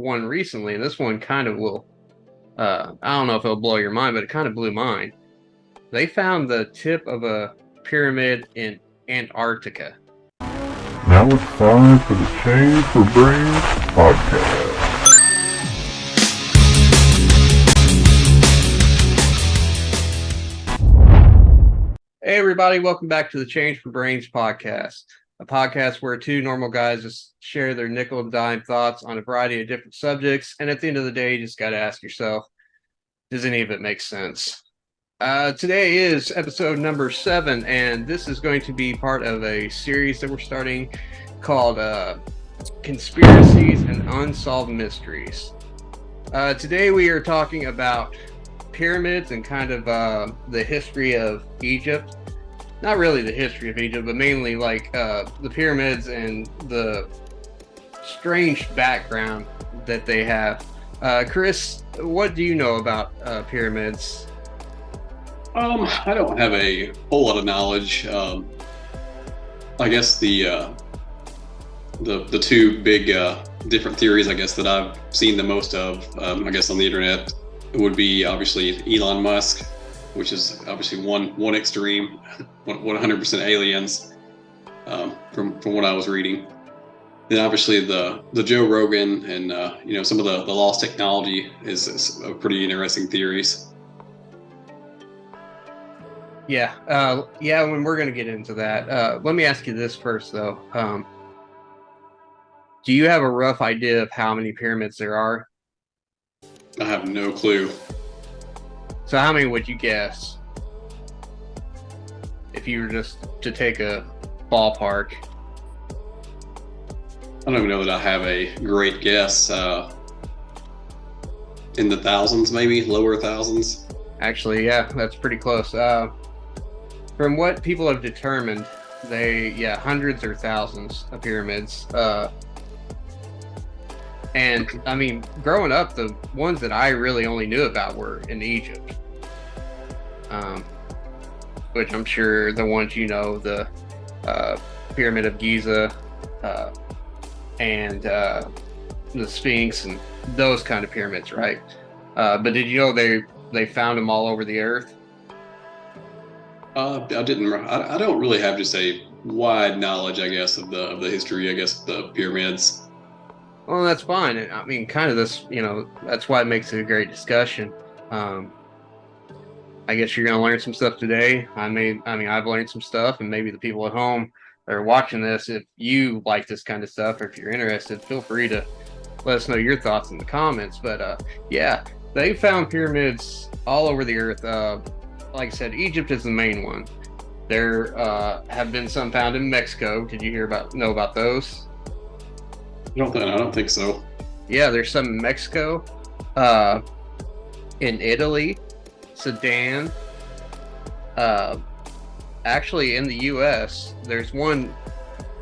one recently, and this one kind of will. I don't know if it'll blow your mind, but it kind of blew mine. They found the tip of a pyramid in Antarctica. Now it's time for the Change for Brains podcast. Hey, everybody, welcome back to the Change for Brains podcast, a podcast where two normal guys just share their nickel and dime thoughts on a variety of different subjects. And at the end of the day, you just got to ask yourself, does any of it make sense? Today is episode number 7, and this is going to be part of a series that we're starting called Conspiracies and Unsolved Mysteries. Today we are talking about pyramids and kind of the history of Egypt. Not really the history of Egypt, but mainly like the pyramids and the strange background that they have. Chris, what do you know about pyramids? I don't have a whole lot of knowledge. I guess the two big different theories, I guess, that I've seen the most of, I guess, on the internet would be obviously Elon Musk, which is obviously one extreme, 100% aliens, from what I was reading. Then obviously the Joe Rogan and some of the lost technology is a pretty interesting theories. Yeah, when we're going to get into that. Let me ask you this first, though. Do you have a rough idea of how many pyramids there are? I have no clue. So how many would you guess if you were just to take a ballpark? I don't even know that I have a great guess. In the thousands, maybe lower thousands. Actually, yeah, that's pretty close. From what people have determined, hundreds or thousands of pyramids. And I mean, growing up, the ones that I really only knew about were in Egypt. Which I'm sure the ones the Pyramid of Giza, and the Sphinx and those kind of pyramids, right? But did you know they found them all over the earth? I didn't. I don't really have just a wide knowledge, I guess, of the history, I guess, of the pyramids. Well, that's fine. I mean, kind of this, that's why it makes it a great discussion. I guess you're going to learn some stuff today. I've learned some stuff, and maybe the people at home that are watching this, if you like this kind of stuff or if you're interested, feel free to let us know your thoughts in the comments. But yeah, they found pyramids all over the earth. Like I said, Egypt is the main one. There have been some found in Mexico. Did you know about those? I don't think so. Yeah, there's some in Mexico, in Italy, Sudan. Actually, in the U.S., there's one,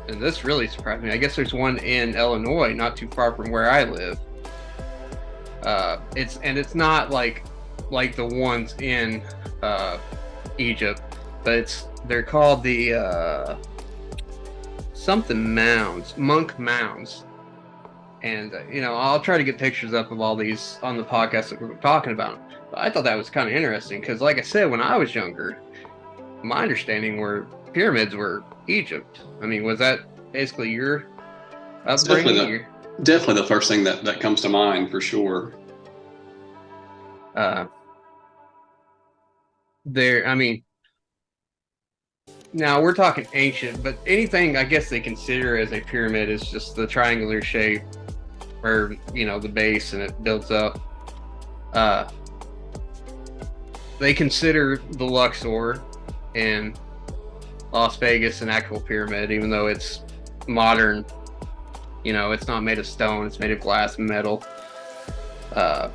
and this really surprised me. I guess there's one in Illinois, not too far from where I live. It's not like the ones in Egypt, but they're called the something mounds, monk mounds. And, I'll try to get pictures up of all these on the podcast that we're talking about. But I thought that was kind of interesting because, like I said, when I was younger, my understanding were pyramids were Egypt. I mean, was that basically your upbringing? Definitely the first thing that comes to mind, for sure. Now we're talking ancient, but anything I guess they consider as a pyramid is just the triangular shape, or the base, and it builds up. They consider the Luxor in Las Vegas an actual pyramid, even though it's modern. It's not made of stone; it's made of glass and metal. But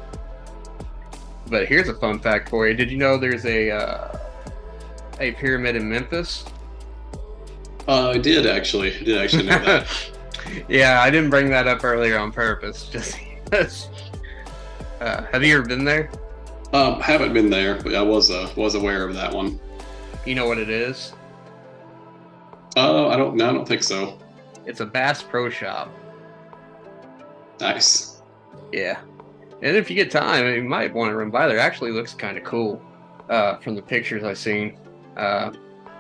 here's a fun fact for you: did you know there's a pyramid in Memphis? I did actually know that. Yeah, I didn't bring that up earlier on purpose. Just have you ever been there? Haven't been there, but I was aware of that one. You know what it is? I don't think so. It's a Bass Pro Shop. Nice. Yeah. And if you get time, you might want to run by there. It actually looks kind of cool from the pictures I've seen. Uh,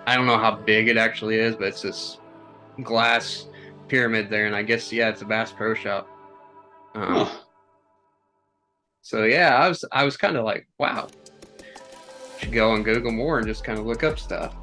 I don't know how big it actually is, but it's this glass pyramid there, and I guess yeah, it's a Bass Pro Shop. Huh. So yeah, I was kind of like, wow, should go on Google more and just kind of look up stuff.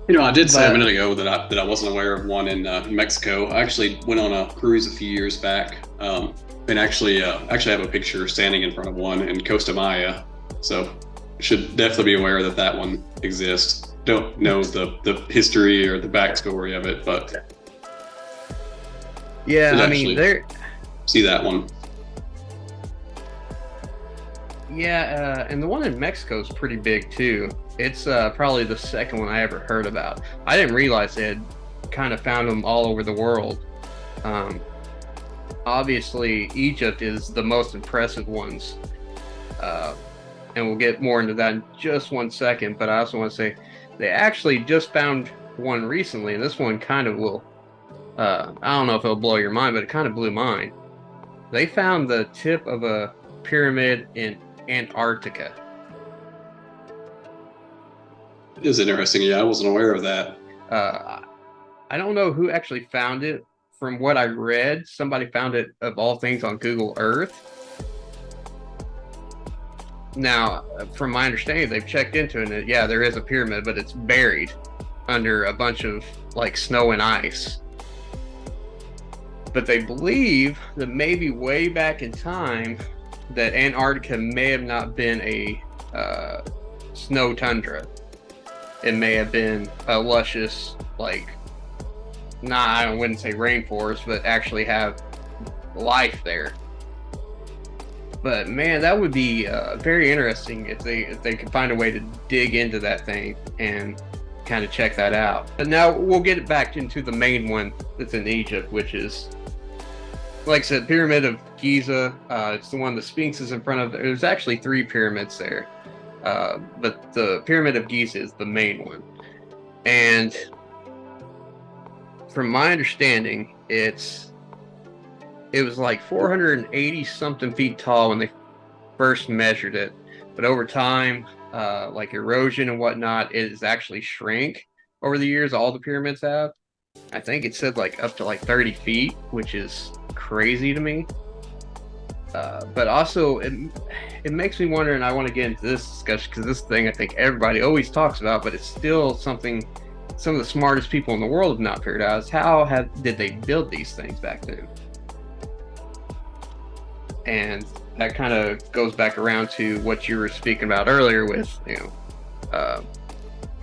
You know, I did say a But minute ago that I wasn't aware of one in Mexico. I actually went on a cruise a few years back, and actually have a picture standing in front of one in Costa Maya. So should definitely be aware that that one exists. Don't know the history or the backstory of it, but yeah, should I mean actually there. see that one. Yeah, and the one in Mexico is pretty big too. It's probably the second one I ever heard about. I didn't realize they had kind of found them all over the world. Um, Obviously, Egypt is the most impressive ones, uh, and we'll get more into that in just one second. But I also want to say they actually just found one recently, and this one kind of will. I don't know if it'll blow your mind, but it kind of blew mine. They found the tip of a pyramid in Antarctica. It is interesting. Yeah, I wasn't aware of that. Uh, I don't know who actually found it. From what I read, somebody found it of all things on Google Earth. Now, from my understanding, they've checked into it, and yeah, there is a pyramid, but it's buried under a bunch of like snow and ice. But they believe that maybe way back in time, that Antarctica may have not been a snow tundra. It may have been a luscious, like, I wouldn't say rainforest, but actually have life there. But man, that would be very interesting if they could find a way to dig into that thing and kind of check that out. But now we'll get it back into the main one that's in Egypt, which is, like I said, Pyramid of Giza. It's the one the Sphinx is in front of. There's actually 3 pyramids there, but the Pyramid of Giza is the main one. And from my understanding, it was like 480 something feet tall when they first measured it, but over time, like erosion and whatnot, it has actually shrank over the years. All the pyramids have. I think it said like up to like 30 feet, which is crazy to me. But also, it makes me wonder, and I want to get into this discussion because this thing I think everybody always talks about, but it's still something some of the smartest people in the world have not figured out, is did they build these things back then? And that kind of goes back around to what you were speaking about earlier with,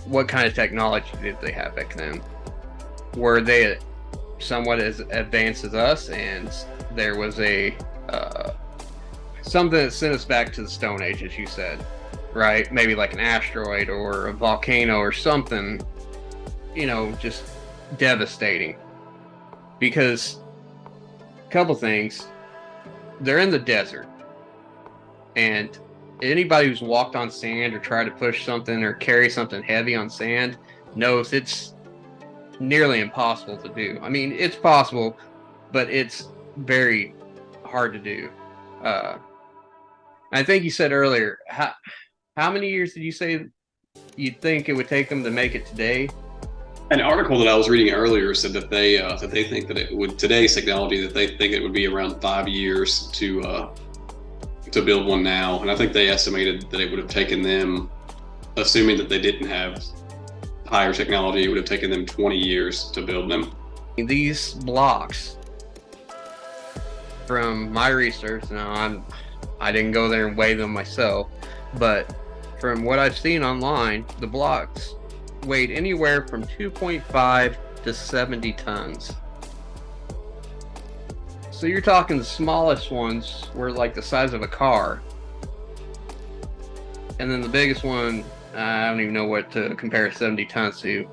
what kind of technology did they have back then? Were they somewhat as advanced as us, and there was a something that sent us back to the Stone Age, as you said, right? Maybe like an asteroid or a volcano or something, just devastating. Because a couple things, they're in the desert, and anybody who's walked on sand or tried to push something or carry something heavy on sand knows it's nearly impossible to do. I mean, it's possible, but it's very hard to do. I think you said earlier, how many years did you say you think it would take them to make it today? An article that I was reading earlier said that they think that it would, today's technology, that they think it would be around 5 years to build one now, and I think they estimated that it would have taken them, assuming that they didn't have higher technology, it would have taken them 20 years to build them. These blocks, from my research, now I didn't go there and weigh them myself, but from what I've seen online, the blocks weighed anywhere from 2.5 to 70 tons. So you're talking the smallest ones were like the size of a car. And then the biggest one, I don't even know what to compare 70 tons to.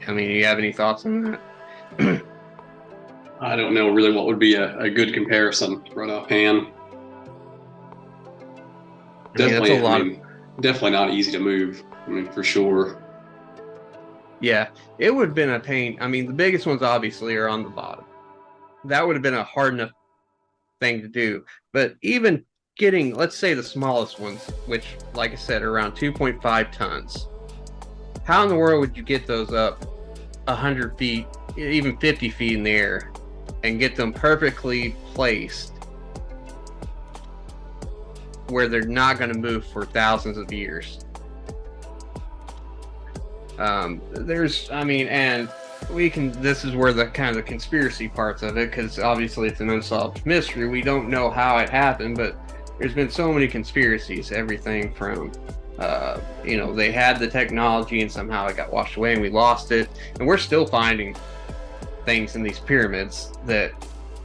I mean, do you have any thoughts on that? I don't know really what would be a good comparison right offhand. Definitely, that's a lot. Definitely not easy to move. I mean, for sure. Yeah, it would have been a pain. I mean, the biggest ones obviously are on the bottom. That would have been a hard enough thing to do. But even getting, let's say, the smallest ones, which, like I said, are around 2.5 tons. How in the world would you get those up 100 feet, even 50 feet in the air, and get them perfectly placed where they're not going to move for thousands of years? And this is where the kind of the conspiracy parts of it, because obviously it's an unsolved mystery. We don't know how it happened, but there's been so many conspiracies, everything from they had the technology and somehow it got washed away and we lost it, and we're still finding things in these pyramids that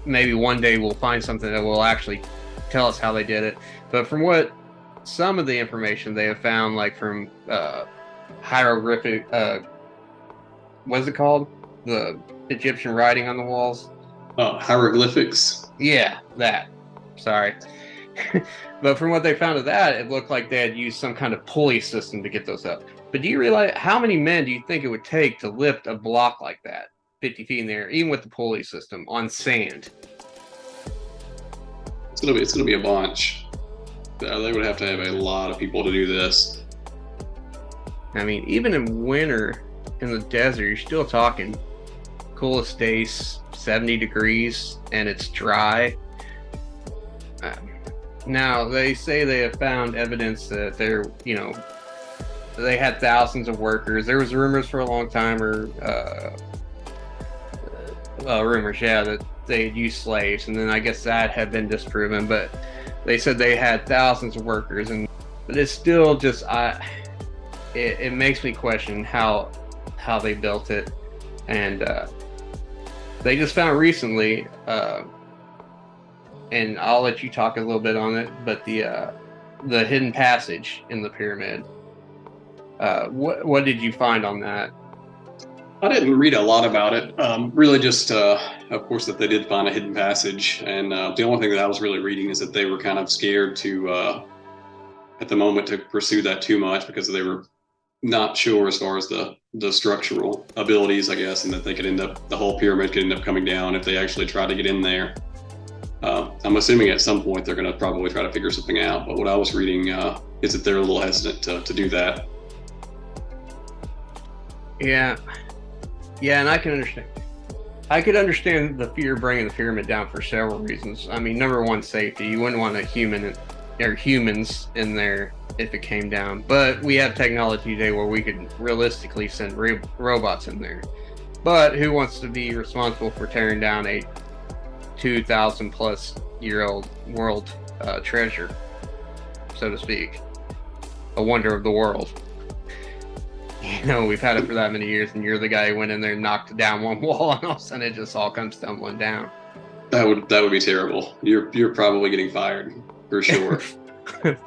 maybe one day we'll find something that will actually tell us how they did it. But from what some of the information they have found, like from hieroglyphic, what is it called? The Egyptian writing on the walls? Hieroglyphics? Yeah, that. Sorry. But from what they found of that, it looked like they had used some kind of pulley system to get those up. But do you realize how many men do you think it would take to lift a block like that, 50 feet in the air, even with the pulley system, on sand? It's gonna be a bunch. They would have to have a lot of people to do this. I mean, even in winter in the desert, you're still talking coolest days 70 degrees and it's dry. Now they say they have found evidence that they had thousands of workers. There was rumors for a long time, that they had used slaves, and then I guess that had been disproven. But they said they had thousands of workers, but it's still just it makes me question how they built it. And they just found recently, and I'll let you talk a little bit on it, but the hidden passage in the pyramid. What did you find on that? I didn't read a lot about it. Really just, of course, that they did find a hidden passage. And the only thing that I was really reading is that they were kind of scared to, at the moment, to pursue that too much because they were not sure as far as the structural abilities, I guess, and that they could the whole pyramid could end up coming down if they actually tried to get in there. I'm assuming at some point they're going to probably try to figure something out. But what I was reading is that they're a little hesitant to do that. Yeah, and I can understand. I could understand the fear of bringing the pyramid down for several reasons. I mean, number one, safety. You wouldn't want humans in there if it came down. But we have technology today where we could realistically send robots in there. But who wants to be responsible for tearing down a 2,000 plus year old world treasure, so to speak, a wonder of the world? We've had it for that many years, and you're the guy who went in there and knocked down one wall, and all of a sudden it just all comes tumbling down. That would be terrible. You're probably getting fired for sure.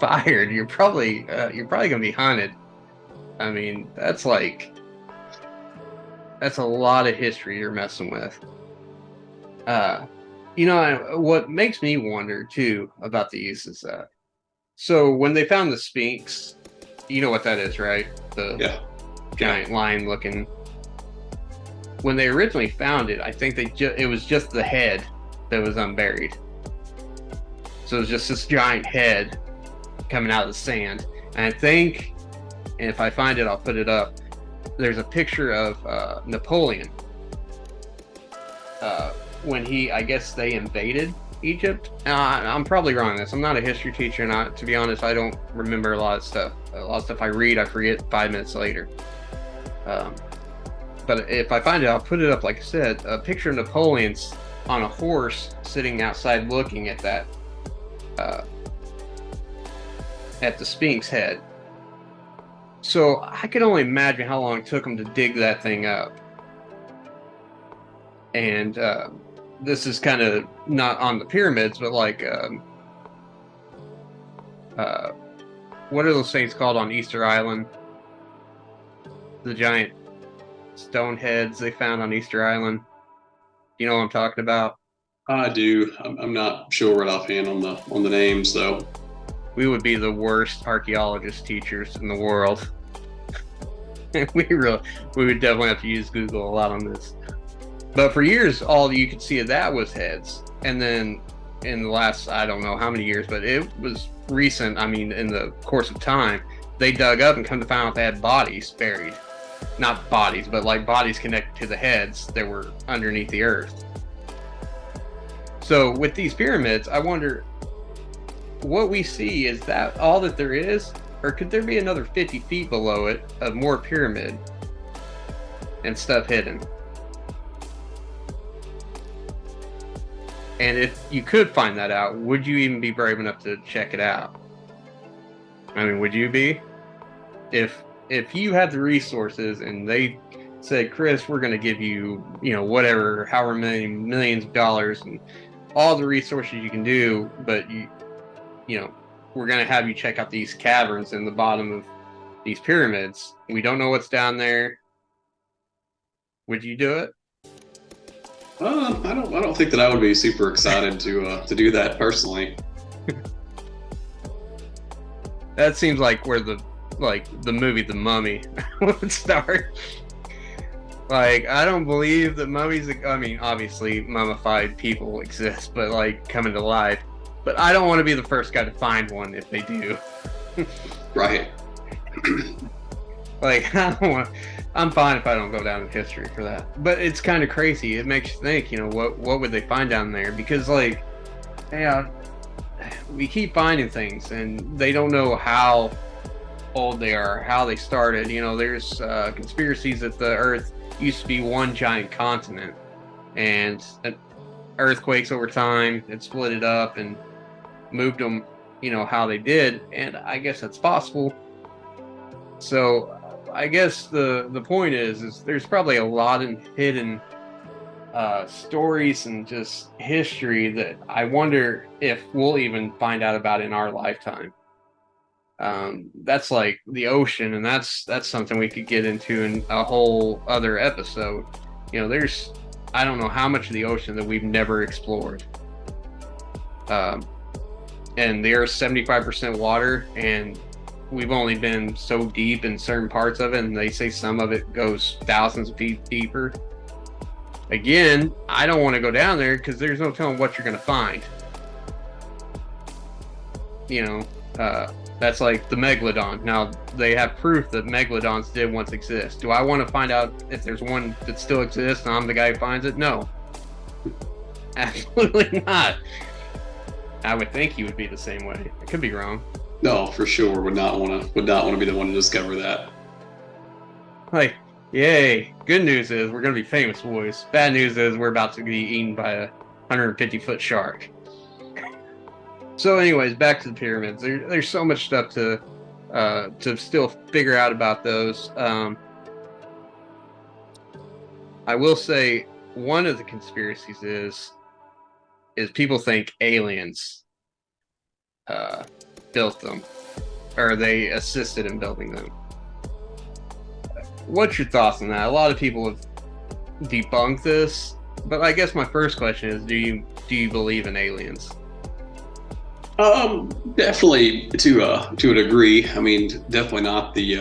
Fired? You're probably gonna be hunted. I mean, that's a lot of history you're messing with. What makes me wonder too about these is so when they found the Sphinx, you know what that is, right? The giant lion looking. When they originally found it, I think it was just the head that was unburied. So it was just this giant head coming out of the sand. And I think, and if I find it, I'll put it up. There's a picture of Napoleon when I guess they invaded Egypt. I'm probably wrong on this. I'm not a history teacher, and to be honest, I don't remember a lot of stuff. A lot of stuff I read, I forget 5 minutes later. But if I find it, I'll put it up. Like I said, a picture of Napoleon's on a horse sitting outside looking at that, at the Sphinx head. So I can only imagine how long it took them to dig that thing up. And this is kind of not on the pyramids, but like, what are those things called on Easter Island? The giant stone heads they found on Easter Island. You know what I'm talking about? I do. I'm not sure right offhand on the names though. We would be the worst archaeologist teachers in the world. we would definitely have to use Google a lot on this. But for years, all you could see of that was heads. And then in the last, I don't know how many years, but it was recent. I mean, in the course of time, they dug up and come to find out they had bodies buried. Not bodies, but like bodies connected to the heads that were underneath the earth. So with these pyramids, I wonder, what we see, is that all that there is? Or could there be another 50 feet below it of more pyramid and stuff hidden? And if you could find that out, would you even be brave enough to check it out? I mean, would you be? If you had the resources and they said, Chris, we're going to give you, whatever, however many millions of dollars and all the resources you can do, but we're going to have you check out these caverns in the bottom of these pyramids. We don't know what's down there. Would you do it? I don't think that I would be super excited to do that personally. That seems like where the movie The Mummy would start. Like, I don't believe that mummies, I mean, obviously mummified people exist, but like coming to life. But I don't want to be the first guy to find one if they do. Right. Like, I don't want. I'm fine if I don't go down in history for that. But it's kind of crazy. It makes you think, what would they find down there? Because, like, yeah, we keep finding things, and they don't know how old they are, how they started. There's conspiracies that the Earth used to be one giant continent, and earthquakes over time, it split it up and moved them, how they did. And I guess that's possible. So I guess the point is there's probably a lot of hidden stories and just history that I wonder if we'll even find out about in our lifetime. That's like the ocean, and that's something we could get into in a whole other episode. There's, I don't know how much of the ocean that we've never explored. And the Earth's 75% water, and we've only been so deep in certain parts of it, and they say some of it goes thousands of feet deeper. Again, I don't want to go down there because there's no telling what you're going to find. That's like the megalodon. Now, they have proof that megalodons did once exist. Do I want to find out if there's one that still exists and I'm the guy who finds it? No. Absolutely not. I would think he would be the same way. I could be wrong. No, for sure. Would not want to be the one to discover that. Like, yay. Good news is we're going to be famous, boys. Bad news is we're about to be eaten by a 150-foot shark. So anyways, back to the pyramids. There's so much stuff to still figure out about those. I will say one of the conspiracies is people think aliens built them, or they assisted in building them. What's your thoughts on that? A lot of people have debunked this, but I guess my first question is, do you believe in aliens? Definitely to a degree. I mean, definitely not the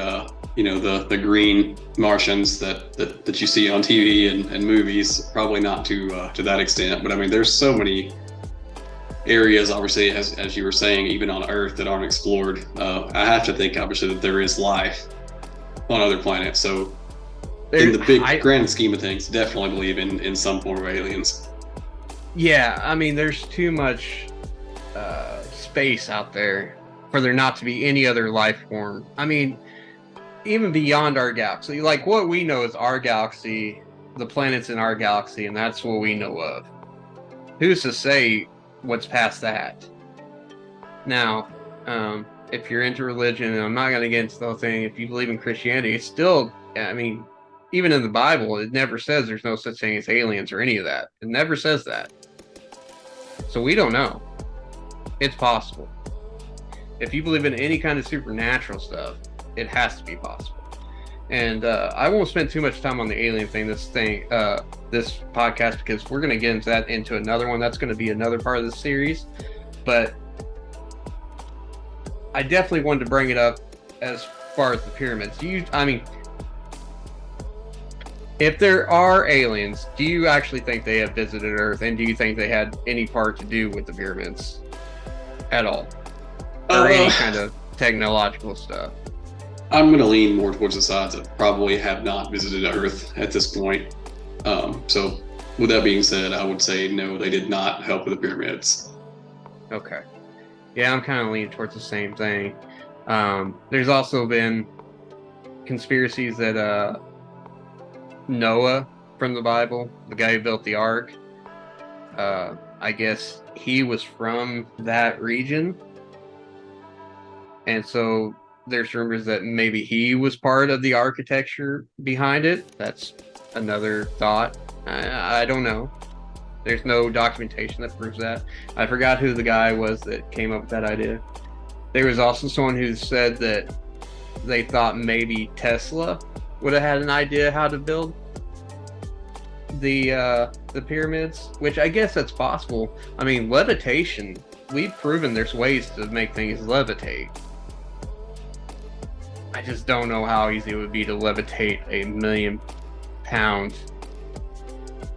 the green Martians that you see on TV and movies. Probably not to that extent. But I mean, there's so many areas, obviously, as you were saying, even on Earth, that aren't explored. I have to think, obviously, that there is life on other planets. So, in the grand scheme of things, definitely believe in some form of aliens. Yeah, I mean, there's too much space out there for there not to be any other life form. I mean, even beyond our galaxy, like what we know is our galaxy, the planets in our galaxy, and that's what we know of. Who's to say what's past that? Now, if you're into religion, and I'm not going to get into the whole thing, if you believe in Christianity, it's still, I mean, even in the Bible, it never says there's no such thing as aliens or any of that. It never says that. So we don't know. It's possible. If you believe in any kind of supernatural stuff, it has to be possible. And I won't spend too much time on the alien thing, this podcast, because we're going to get into another one. That's going to be another part of the series. But I definitely wanted to bring it up as far as the pyramids. If there are aliens, do you actually think they have visited Earth, and do you think they had any part to do with the pyramids at all, or any kind of technological stuff? I'm going to lean more towards the sides that probably have not visited Earth at this point. So, with that being said, I would say no, they did not help with the pyramids. Okay. Yeah, I'm kind of leaning towards the same thing. There's also been conspiracies that Noah from the Bible, the guy who built the ark, I guess he was from that region. And so there's rumors that maybe he was part of the architecture behind it. That's another thought. I don't know. There's no documentation that proves that. I forgot who the guy was that came up with that idea. There was also someone who said that they thought maybe Tesla would have had an idea how to build the pyramids, which I guess that's possible. I mean, levitation, we've proven there's ways to make things levitate. I just don't know how easy it would be to levitate a 1,000,000-pound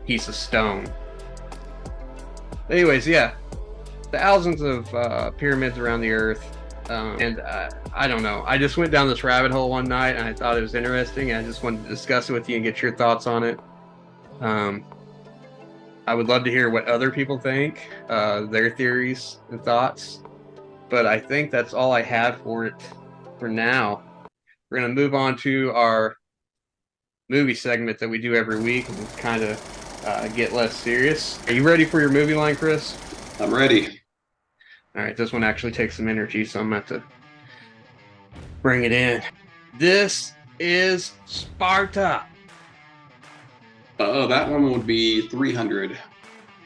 piece of stone. Anyways, yeah, thousands of pyramids around the earth, and I don't know. I just went down this rabbit hole one night, and I thought it was interesting. And I just wanted to discuss it with you and get your thoughts on it. I would love to hear what other people think, their theories and thoughts. But I think that's all I have for it for now. We're going to move on to our movie segment that we do every week and kind of get less serious. Are you ready for your movie line, Chris? I'm ready. All right, this one actually takes some energy, so I'm going to have to bring it in. This is Sparta. That one would be 300.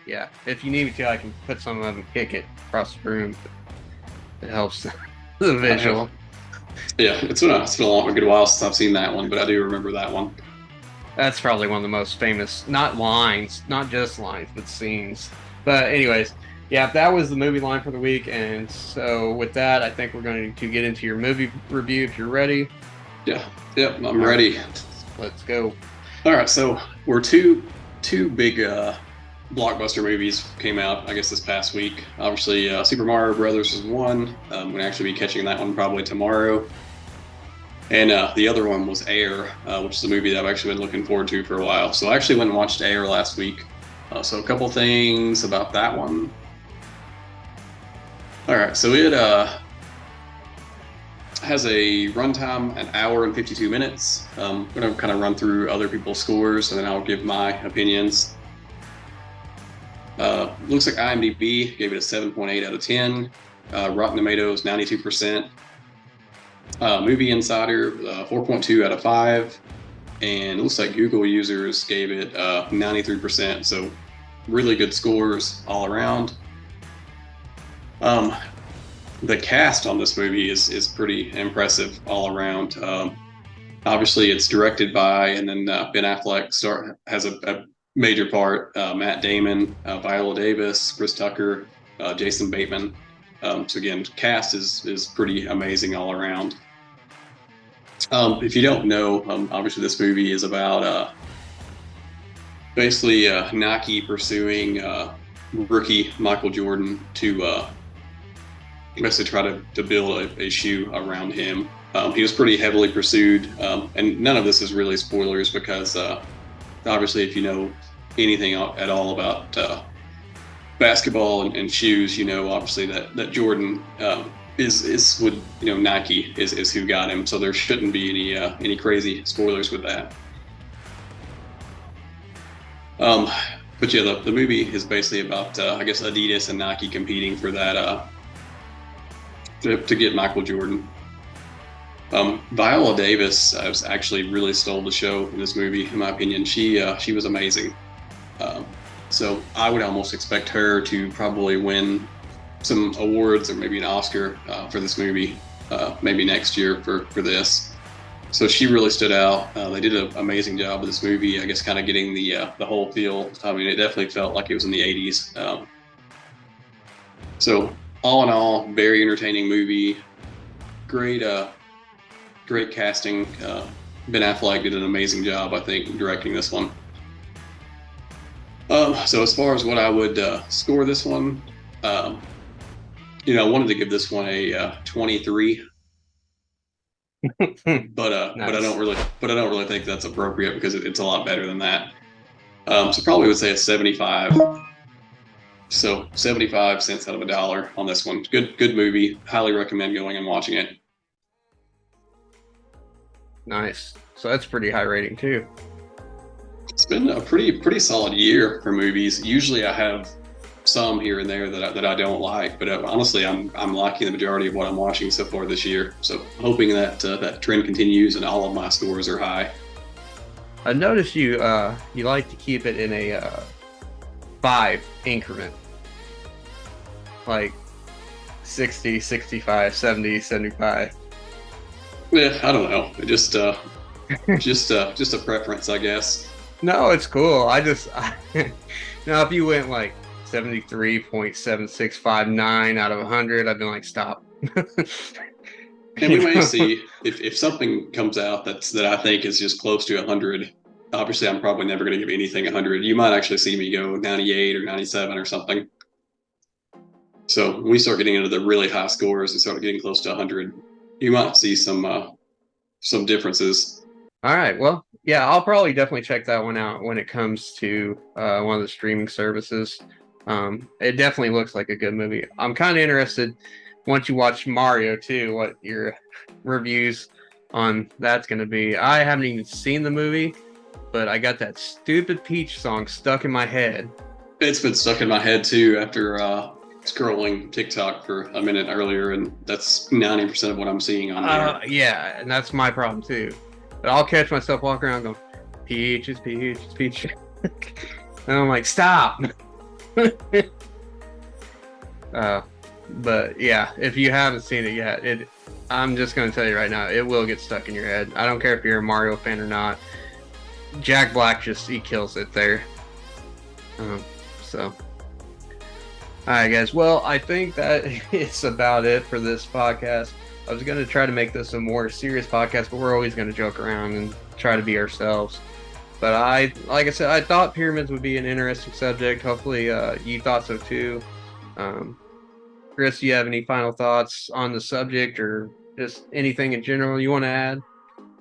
Yeah, if you need me to, I can put some of them and kick it across the room. It helps the visual. Yeah, it's been a good while since I've seen that one, but I do remember that one. That's probably one of the most famous, not lines, not just lines, but scenes. But anyways, yeah, that was the movie line for the week. And so with that, I think we're going to get into your movie review if you're ready. Yeah, yep, I'm ready. Let's go. All right, so we're two big blockbuster movies came out, I guess, this past week. Obviously, Super Mario Brothers is one. I'm going to actually be catching that one probably tomorrow. And the other one was Air, which is a movie that I've actually been looking forward to for a while. So I actually went and watched Air last week. So a couple things about that one. All right, so it has a runtime an hour and 52 minutes. I'm going to kind of run through other people's scores, and then I'll give my opinions. Looks like IMDb gave it a 7.8 out of 10. Rotten Tomatoes, 92%. Movie Insider, 4.2 out of 5. And it looks like Google users gave it 93%. So really good scores all around. The cast on this movie is pretty impressive all around. Obviously, it's directed by, and then Ben Affleck has a major part. Matt Damon, Viola Davis, Chris Tucker, Jason Bateman. So again, cast is pretty amazing all around. If you don't know, obviously this movie is about basically Nike pursuing rookie Michael Jordan to basically try to build a shoe around him. He was pretty heavily pursued, and none of this is really spoilers because obviously if you know anything at all about basketball and shoes, you know obviously that Jordan is with Nike is who got him, so there shouldn't be any crazy spoilers with that. But yeah, the movie is basically about I guess Adidas and Nike competing for that to get Michael Jordan. Viola Davis has actually really stole the show in this movie, in my opinion. She was amazing. So I would almost expect her to probably win some awards or maybe an Oscar for this movie, maybe next year for this. So she really stood out. They did an amazing job with this movie, I guess, kind of getting the whole feel. I mean, it definitely felt like it was in the 80s. So all in all, very entertaining movie. Great casting. Ben Affleck did an amazing job, I think, directing this one. So as far as what I would score this one, I wanted to give this one a 23, but Nice. I don't really think that's appropriate because it's a lot better than that. So probably would say a 75. So 75 cents out of $1 on this one. Good movie. Highly recommend going and watching it. Nice. So that's pretty high rating too. It's been a pretty solid year for movies. Usually I have some here and there that I don't like, but honestly, I'm liking the majority of what I'm watching so far this year. So hoping that that trend continues and all of my scores are high. I noticed you like to keep it in a 5 increment, like 60, 65, 70, 75. Yeah, I don't know. Just a preference, I guess. No, it's cool. If you went like 73.7659 out of 100, I'd be like, stop. And we may see if something comes out that I think is just close to 100. Obviously, I'm probably never going to give anything 100. You might actually see me go 98 or 97 or something. So when we start getting into the really high scores and start getting close to 100, you might see some differences. All right. Well, yeah, I'll probably definitely check that one out when it comes to one of the streaming services. It definitely looks like a good movie. I'm kind of interested once you watch Mario too, what your reviews on that's going to be. I haven't even seen the movie, but I got that stupid Peach song stuck in my head. It's been stuck in my head too after scrolling TikTok for a minute earlier, and that's 90% of what I'm seeing on there. Yeah, and that's my problem too. But I'll catch myself walking around going, Peaches, Peaches, Peaches. And I'm like, stop. But yeah, if you haven't seen it yet, I'm just going to tell you right now, it will get stuck in your head. I don't care if you're a Mario fan or not. Jack Black he kills it there. So, all right, guys. Well, I think that is about it for this podcast. I was going to try to make this a more serious podcast, but we're always going to joke around and try to be ourselves. But like I said, I thought pyramids would be an interesting subject. Hopefully, you thought so too. Chris, do you have any final thoughts on the subject or just anything in general you want to add?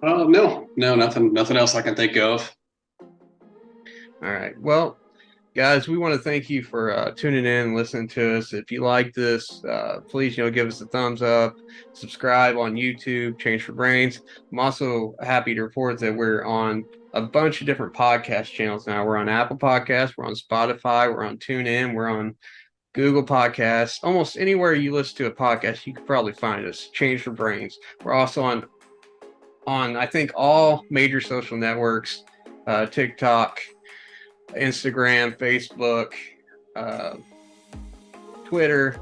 No, nothing else I can think of. All right. Well, guys, we want to thank you for tuning in and listening to us. If you like this, please, give us a thumbs up, subscribe on YouTube, Change for Brains. I'm also happy to report that we're on a bunch of different podcast channels now. We're on Apple Podcasts, we're on Spotify, we're on TuneIn, we're on Google Podcasts. Almost anywhere you listen to a podcast, you could probably find us. Change for Brains. We're also on I think all major social networks, TikTok, Instagram, Facebook, Twitter.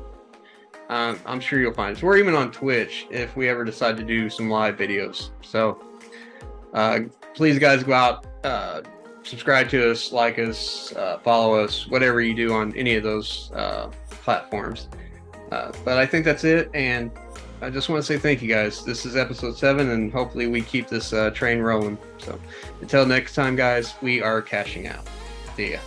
I'm sure you'll find us. We're even on Twitch if we ever decide to do some live videos. So please, guys, go out, subscribe to us, like us, follow us, whatever you do on any of those platforms. But I think that's it. And I just want to say thank you, guys. This is episode 7, and hopefully we keep this train rolling. So until next time, guys, we are cashing out. See ya.